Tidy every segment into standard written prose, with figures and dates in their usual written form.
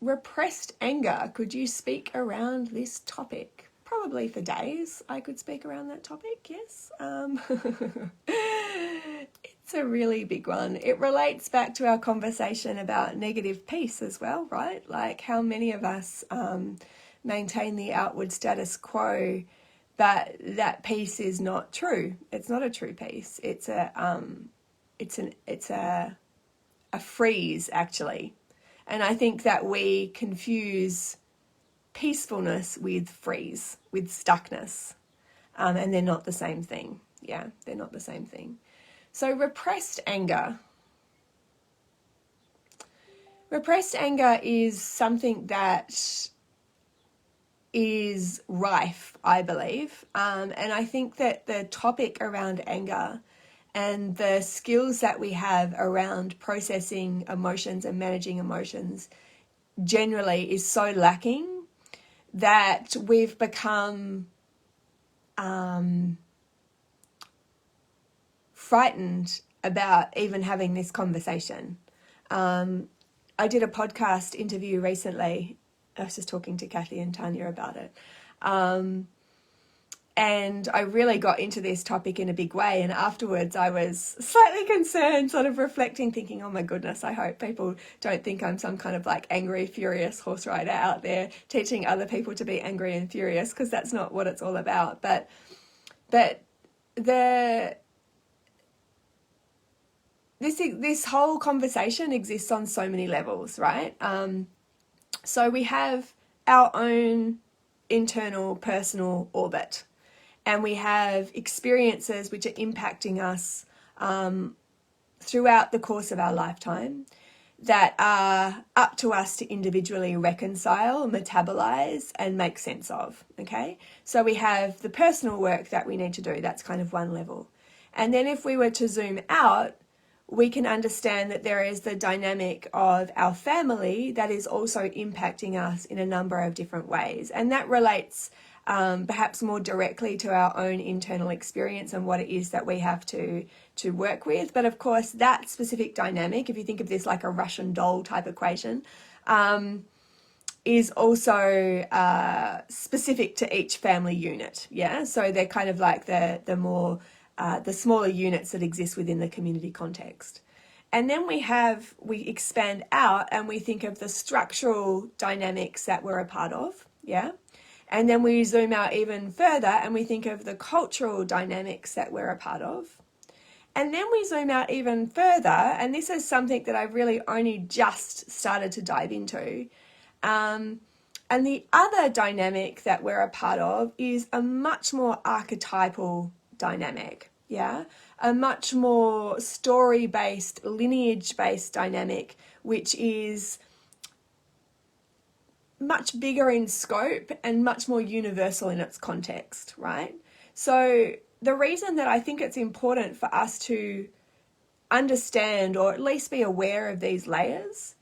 repressed anger. Could you speak around this topic? Probably for days I could speak around that topic, yes. It's a really big one. It relates back to our conversation about negative peace as well, right? Like how many of us maintain the outward status quo, but that peace is not true. It's not a true peace. It's a freeze, actually. And I think that we confuse peacefulness with freeze, with stuckness. And they're not the same thing. Yeah, they're not the same thing. So repressed anger. Repressed anger is something that is rife, I believe. And I think that the topic around anger and the skills that we have around processing emotions and managing emotions generally is so lacking that we've become frightened about even having this conversation. I did a podcast interview recently. I was just talking to Kathy and Tanya about it. And I really got into this topic in a big way. And afterwards I was slightly concerned, sort of reflecting, thinking, oh my goodness, I hope people don't think I'm some kind of like angry, furious horse rider out there teaching other people to be angry and furious, because that's not what it's all about. But this whole conversation exists on so many levels, right? So we have our own internal personal orbit, and we have experiences which are impacting us throughout the course of our lifetime that are up to us to individually reconcile, metabolize, and make sense of, okay? So we have the personal work that we need to do. That's kind of one level. And then if we were to zoom out, we can understand that there is the dynamic of our family that is also impacting us in a number of different ways. And that relates perhaps more directly to our own internal experience and what it is that we have to work with. But of course, that specific dynamic, if you think of this like a Russian doll type equation, is also specific to each family unit. Yeah, so they're kind of like the smaller units that exist within the community context. And then we expand out and we think of the structural dynamics that we're a part of, yeah? And then we zoom out even further and we think of the cultural dynamics that we're a part of. And then we zoom out even further, and this is something that I've really only just started to dive into. And the other dynamic that we're a part of is a much more archetypal dynamic, yeah? A much more story-based, lineage-based dynamic, which is much bigger in scope and much more universal in its context, right? So the reason that I think it's important for us to understand or at least be aware of these layers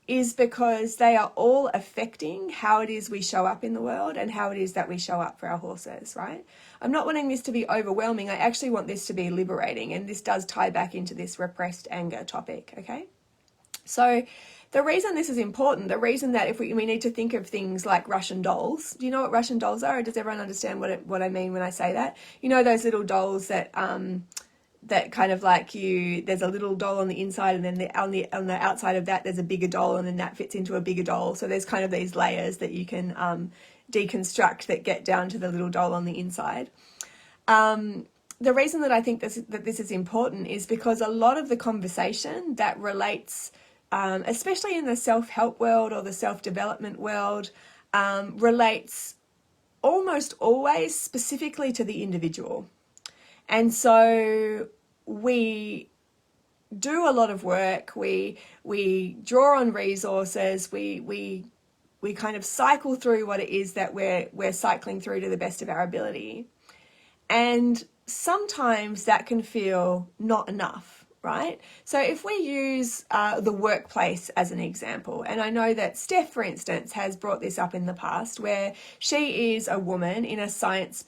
is because they are all affecting how it is we show up in the world and how it is that we show up for our horses, right? I'm not wanting this to be overwhelming. I actually want this to be liberating, and this does tie back into this repressed anger topic, okay? So the reason this is important, the reason that if we need to think of things like Russian dolls. Do you know what Russian dolls are? Or does everyone understand what I mean when I say that? You know those little dolls that that kind of like there's a little doll on the inside, and then on the outside of that there's a bigger doll, and then that fits into a bigger doll. So there's kind of these layers that you can deconstruct that get down to the little doll on the inside. The reason that I think that this is important is because a lot of the conversation that relates, especially in the self-help world or the self-development world, relates almost always specifically to the individual. And so we do a lot of work, we draw on resources, we kind of cycle through what it is that we're cycling through to the best of our ability. And sometimes that can feel not enough, right? So if we use the workplace as an example, and I know that Steph, for instance, has brought this up in the past, where she is a woman in a science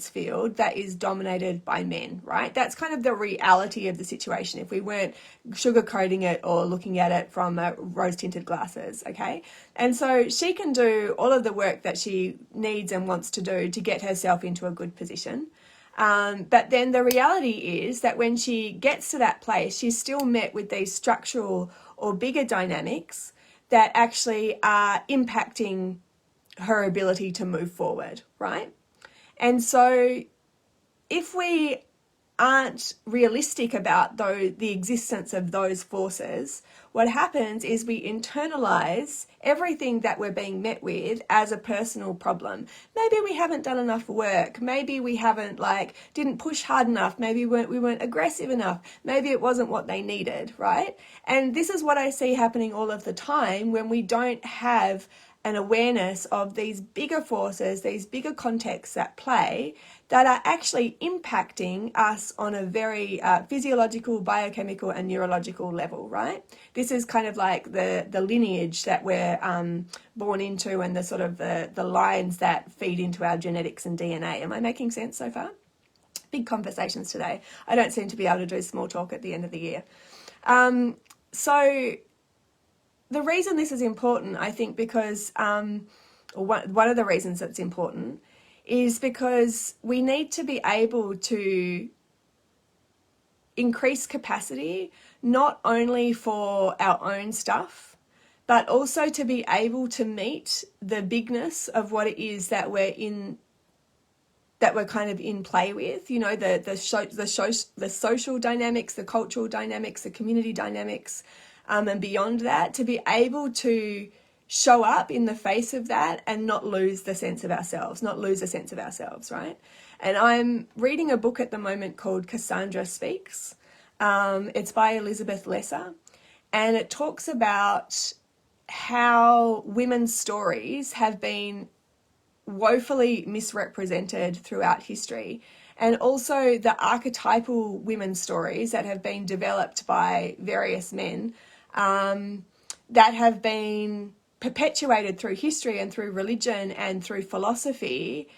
field that is dominated by men, right? That's kind of the reality of the situation if we weren't sugarcoating it or looking at it from rose-tinted glasses, okay? And so she can do all of the work that she needs and wants to do to get herself into a good position. But then the reality is that when she gets to that place, she's still met with these structural or bigger dynamics that actually are impacting her ability to move forward, right? And so if we aren't realistic about the existence of those forces, what happens is we internalize everything that we're being met with as a personal problem. Maybe we haven't done enough work. Maybe we haven't didn't push hard enough. Maybe we weren't aggressive enough. Maybe it wasn't what they needed, right? And this is what I see happening all of the time when we don't have an awareness of these bigger forces, these bigger contexts at play that are actually impacting us on a very physiological, biochemical and neurological level, right? This is kind of like the lineage that we're born into and the sort of the lines that feed into our genetics and DNA. Am I making sense so far? Big conversations today. I don't seem to be able to do small talk at the end of the year. So the reason this is important, I think, because one of the reasons it's important is because we need to be able to increase capacity, not only for our own stuff, but also to be able to meet the bigness of what it is that we're kind of in play with, you know, the social dynamics, the cultural dynamics, the community dynamics, and beyond that, to be able to show up in the face of that and not lose a sense of ourselves, right? And I'm reading a book at the moment called Cassandra Speaks. It's by Elizabeth Lesser, and it talks about how women's stories have been woefully misrepresented throughout history, and also the archetypal women's stories that have been developed by various men that have been perpetuated through history and through religion and through philosophy,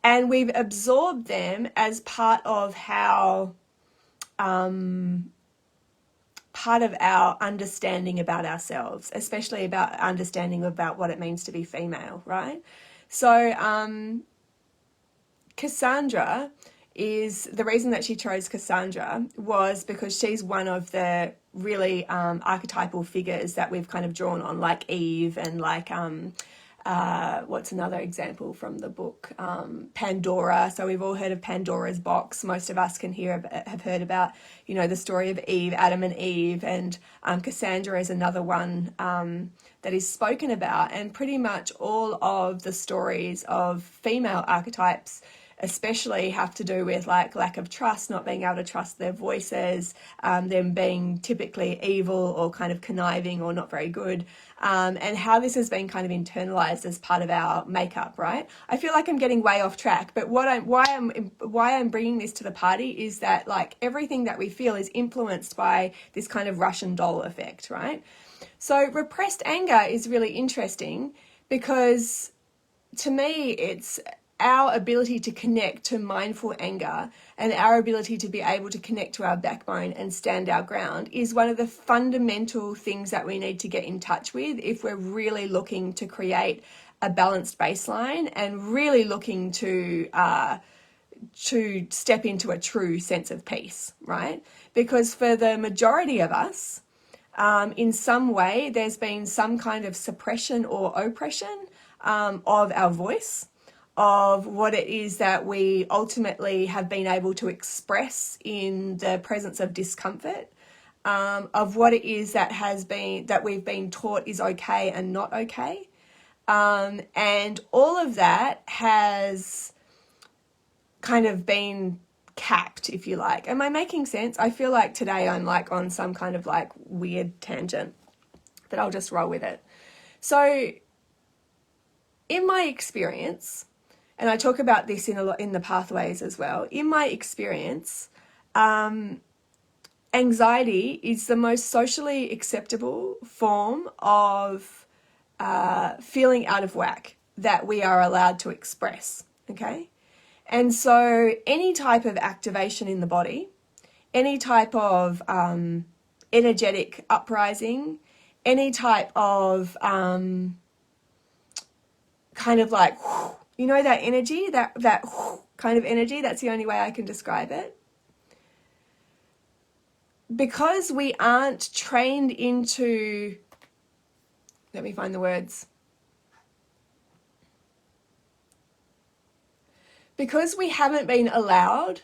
and we've absorbed them as part of how part of our understanding about ourselves, especially about understanding about what it means to be female, right? So Cassandra is, the reason that she chose Cassandra was because she's one of the really archetypal figures that we've kind of drawn on, like Eve and what's another example from the book? Pandora. So we've all heard of Pandora's box. Most of us have heard about, you know, the story of Eve, Adam and Eve, and Cassandra is another one that is spoken about. And pretty much all of the stories of female archetypes especially have to do with like lack of trust, not being able to trust their voices, them being typically evil or kind of conniving or not very good, and how this has been kind of internalized as part of our makeup, right? I feel like I'm getting way off track, but why I'm bringing this to the party is that like everything that we feel is influenced by this kind of Russian doll effect, right? So repressed anger is really interesting because to me it's our ability to connect to mindful anger and our ability to be able to connect to our backbone and stand our ground is one of the fundamental things that we need to get in touch with if we're really looking to create a balanced baseline and really looking to step into a true sense of peace, right? Because for the majority of us, in some way, there's been some kind of suppression or oppression of our voice, of what it is that we ultimately have been able to express in the presence of discomfort, of what it is that we've been taught is okay and not okay. And all of that has kind of been capped, if you like. Am I making sense? I feel like today I'm like on some kind of like weird tangent, but I'll just roll with it. So in my experience, and I talk about this in the pathways as well, in my experience, and anxiety is the most socially acceptable form of feeling out of whack that we are allowed to express, okay? And so any type of activation in the body, any type of energetic uprising, any type of kind of like, you know, that energy, that kind of energy, that's the only way I can describe it. Because we aren't trained into, let me find the words. Because we haven't been allowed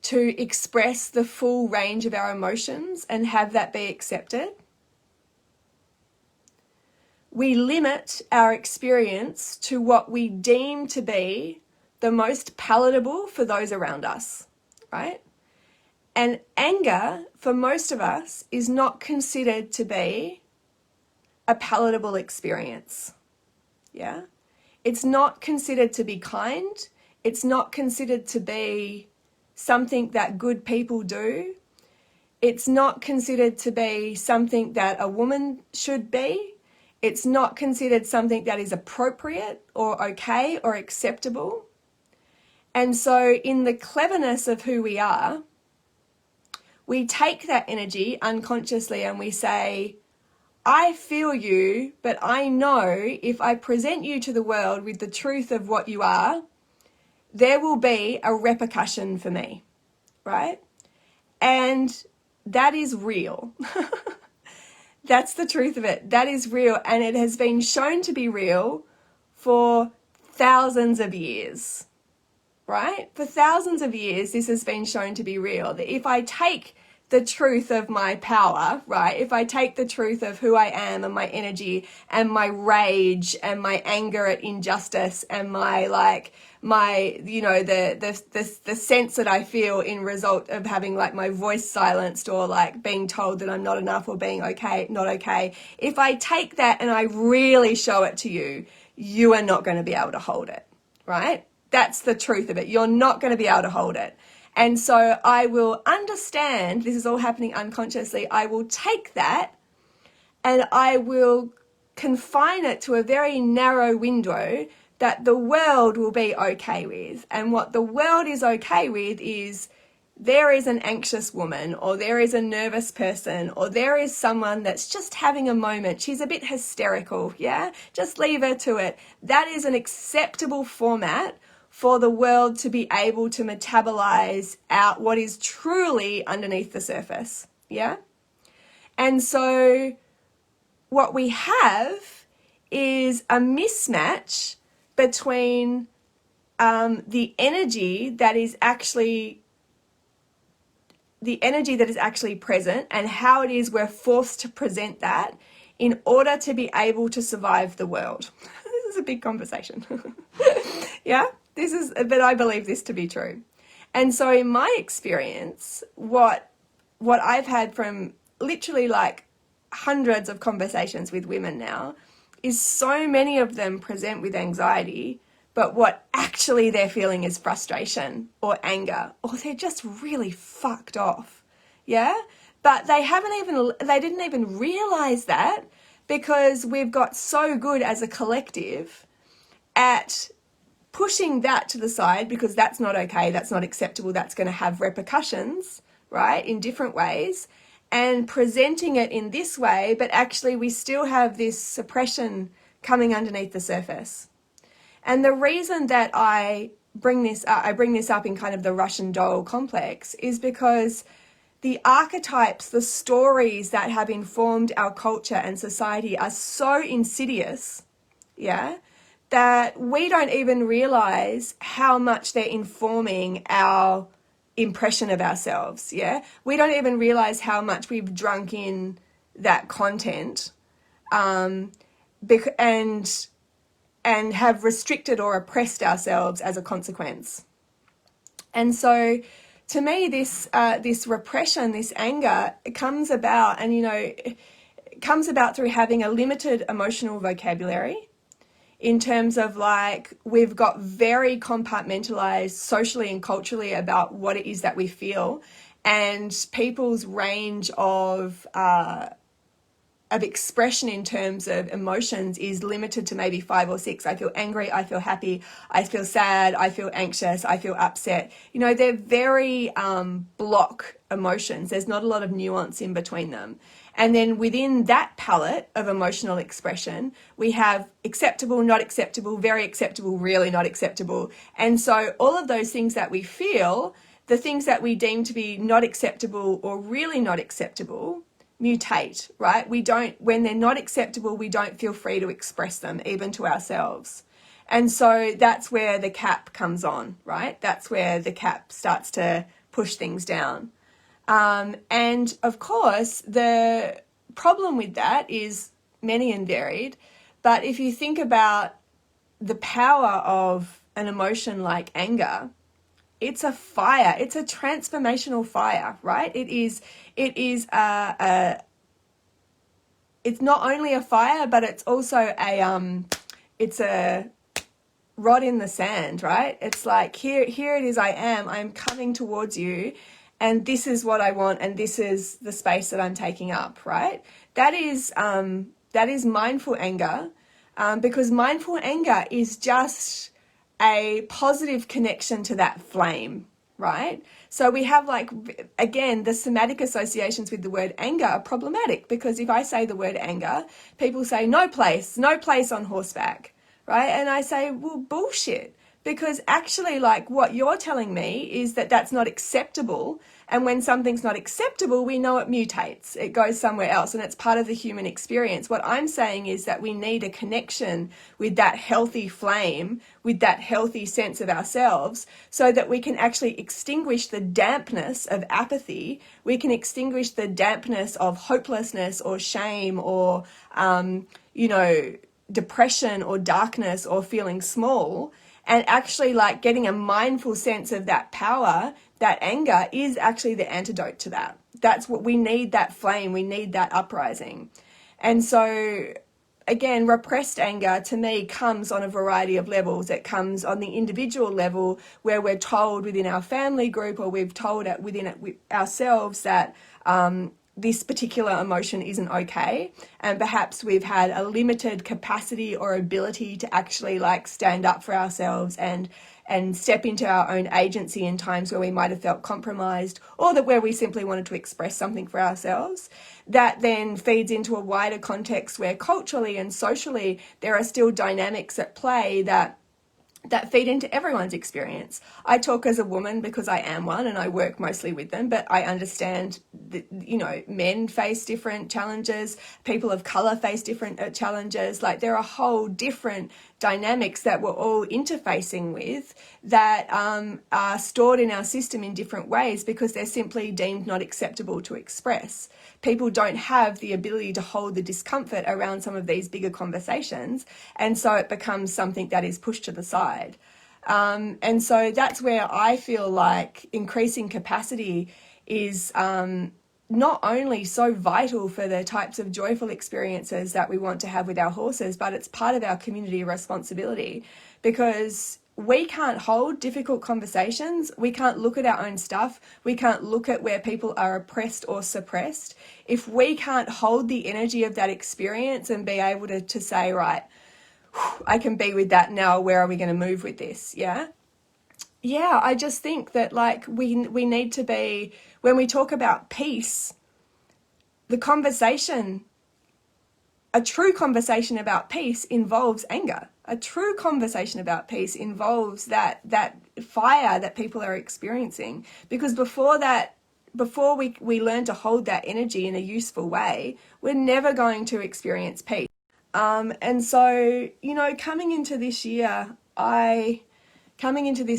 to express the full range of our emotions and have that be accepted, we limit our experience to what we deem to be the most palatable for those around us, right? And anger, for most of us, is not considered to be a palatable experience, yeah? It's not considered to be kind. It's not considered to be something that good people do. It's not considered to be something that a woman should be. It's not considered something that is appropriate or okay or acceptable. And so in the cleverness of who we are, we take that energy unconsciously and we say, I feel you, but I know if I present you to the world with the truth of what you are, there will be a repercussion for me, right? And that is real. That's the truth of it. That is real. And it has been shown to be real for thousands of years, right? For thousands of years, this has been shown to be real. That if I take the truth of my power, right? If I take the truth of who I am and my energy and my rage and my anger at injustice and my you know, the sense that I feel in result of having like my voice silenced or like being told that I'm not enough or being okay, not okay. If I take that and I really show it to you, you are not going to be able to hold it, right? That's the truth of it. You're not going to be able to hold it. And so I will understand, this is all happening unconsciously, I will take that and I will confine it to a very narrow window that the world will be okay with. And what the world is okay with is there is an anxious woman, or there is a nervous person, or there is someone that's just having a moment. She's a bit hysterical, yeah? Just leave her to it. That is an acceptable format for the world to be able to metabolize out what is truly underneath the surface, yeah? And so what we have is a mismatch between the energy that is actually present and how it is we're forced to present that in order to be able to survive the world. This is a big conversation. Yeah? But I believe this to be true. And so in my experience, what I've had from literally like hundreds of conversations with women now is so many of them present with anxiety, but what actually they're feeling is frustration or anger, or they're just really fucked off. Yeah? But they didn't even realize that because we've got so good as a collective at pushing that to the side because that's not okay, that's not acceptable, that's going to have repercussions, right, in different ways, and presenting it in this way, but actually we still have this suppression coming underneath the surface. And the reason that I bring this up in kind of the Russian doll complex is because the archetypes, the stories that have informed our culture and society are so insidious, yeah, that we don't even realize how much they're informing our impression of ourselves, yeah? We don't even realize how much we've drunk in that content and have restricted or oppressed ourselves as a consequence. And so to me, this repression, this anger, it comes about, and, you know, it comes about through having a limited emotional vocabulary, in terms of like we've got very compartmentalized socially and culturally about what it is that we feel. and people's range of expression in terms of emotions is limited to maybe 5 or 6. I feel angry, I feel happy, I feel sad, I feel anxious, I feel upset. You know, they're very block emotions. There's not a lot of nuance in between them. And then within that palette of emotional expression, we have acceptable, not acceptable, very acceptable, really not acceptable. And so all of those things that we feel, the things that we deem to be not acceptable or really not acceptable, mutate, right? We don't, when they're not acceptable, we don't feel free to express them, even to ourselves. And so that's where the cap comes on, right? That's where the cap starts to push things down. And of course, the problem with that is many and varied. But if you think about the power of an emotion like anger, it's a fire. It's a transformational fire, right? It's not only a fire, but it's also it's a rod in the sand, right? It's like, here it is, I'm coming towards you, and this is what I want, and this is the space that I'm taking up, right? That is mindful anger, because mindful anger is just a positive connection to that flame, right? So we have, like, again, the somatic associations with the word anger are problematic, because if I say the word anger, people say no place on horseback, right? And I say, well, bullshit, because actually, like, what you're telling me is that that's not acceptable. And when something's not acceptable, we know it mutates. It goes somewhere else, and it's part of the human experience. What I'm saying is that we need a connection with that healthy flame, with that healthy sense of ourselves, so that we can actually extinguish the dampness of apathy. We can extinguish the dampness of hopelessness or shame or, depression or darkness or feeling small, and actually, like, getting a mindful sense of that power. That anger is actually the antidote to that. That's what we need, that flame, we need that uprising. And so, again, repressed anger to me comes on a variety of levels. It comes on the individual level, where we're told within our family group, or we've told within ourselves that this particular emotion isn't okay, and perhaps we've had a limited capacity or ability to actually, like, stand up for ourselves and step into our own agency in times where we might have felt compromised, or that where we simply wanted to express something for ourselves. That then feeds into a wider context where culturally and socially there are still dynamics at play that feed into everyone's experience. I talk as a woman because I am one and I work mostly with them, but I understand that, men face different challenges, people of colour face different challenges. Like, there are whole different dynamics that we're all interfacing with that are stored in our system in different ways because they're simply deemed not acceptable to express. People don't have the ability to hold the discomfort around some of these bigger conversations, and so it becomes something that is pushed to the side. And so that's where I feel like increasing capacity is not only so vital for the types of joyful experiences that we want to have with our horses, but it's part of our community responsibility, because we can't hold difficult conversations. We can't look at our own stuff. We can't look at where people are oppressed or suppressed. If we can't hold the energy of that experience and be able to say, right, I can be with that now, where are we going to move with this? Yeah, I just think that, like, we need to be, when we talk about peace, the conversation, a true conversation about peace involves anger. A true conversation about peace involves that fire that people are experiencing. Because before we learn to hold that energy in a useful way, we're never going to experience peace. And so, coming into this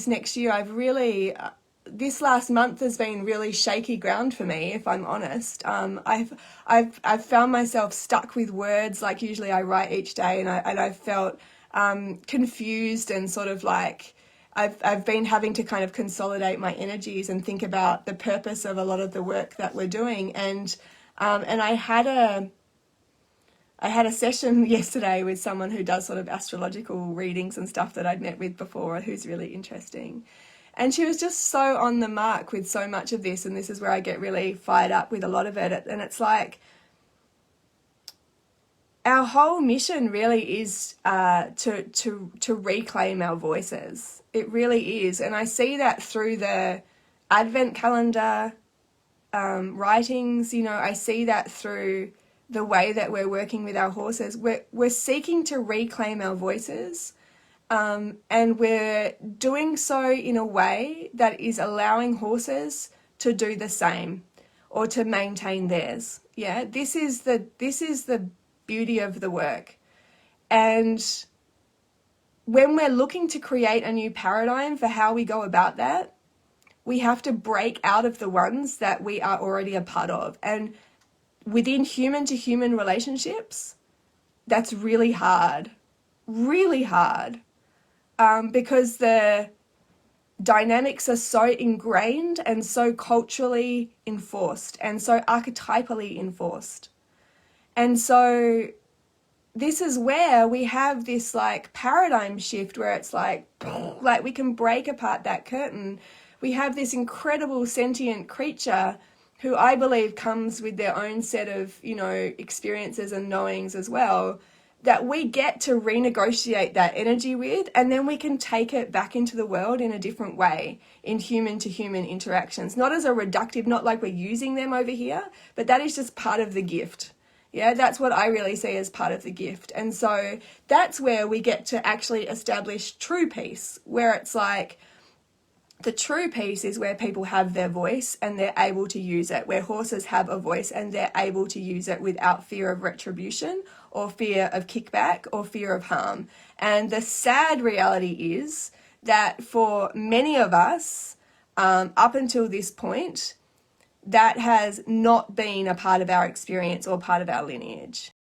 next year, I've really, this last month has been really shaky ground for me, if I'm honest. I've found myself stuck with words. Like, usually I write each day, and I've felt confused and sort of like I've been having to kind of consolidate my energies and think about the purpose of a lot of the work that we're doing. And I had a session yesterday with someone who does sort of astrological readings and stuff that I'd met with before, who's really interesting. And she was just so on the mark with so much of this, and this is where I get really fired up with a lot of it. And it's like, our whole mission really is to reclaim our voices. It really is. And I see that through the Advent calendar writings. You know, I see that through the way that we're working with our horses. We're seeking to reclaim our voices, and we're doing so in a way that is allowing horses to do the same or to maintain theirs. Yeah, this is the beauty of the work. And when we're looking to create a new paradigm for how we go about that, we have to break out of the ones that we are already a part of. And within human to human relationships, that's really hard, because the dynamics are so ingrained and so culturally enforced and so archetypally enforced. And so this is where we have this like paradigm shift where it's like we can break apart that curtain. We have this incredible sentient creature who I believe comes with their own set of, you know, experiences and knowings as well, that we get to renegotiate that energy with, and then we can take it back into the world in a different way in human to human interactions. Not as a reductive, not like we're using them over here, but that is just part of the gift. Yeah, that's what I really see as part of the gift. And so that's where we get to actually establish true peace, where it's like, the true peace is where people have their voice and they're able to use it, where horses have a voice and they're able to use it without fear of retribution or fear of kickback or fear of harm. And the sad reality is that for many of us, up until this point, that has not been a part of our experience or part of our lineage.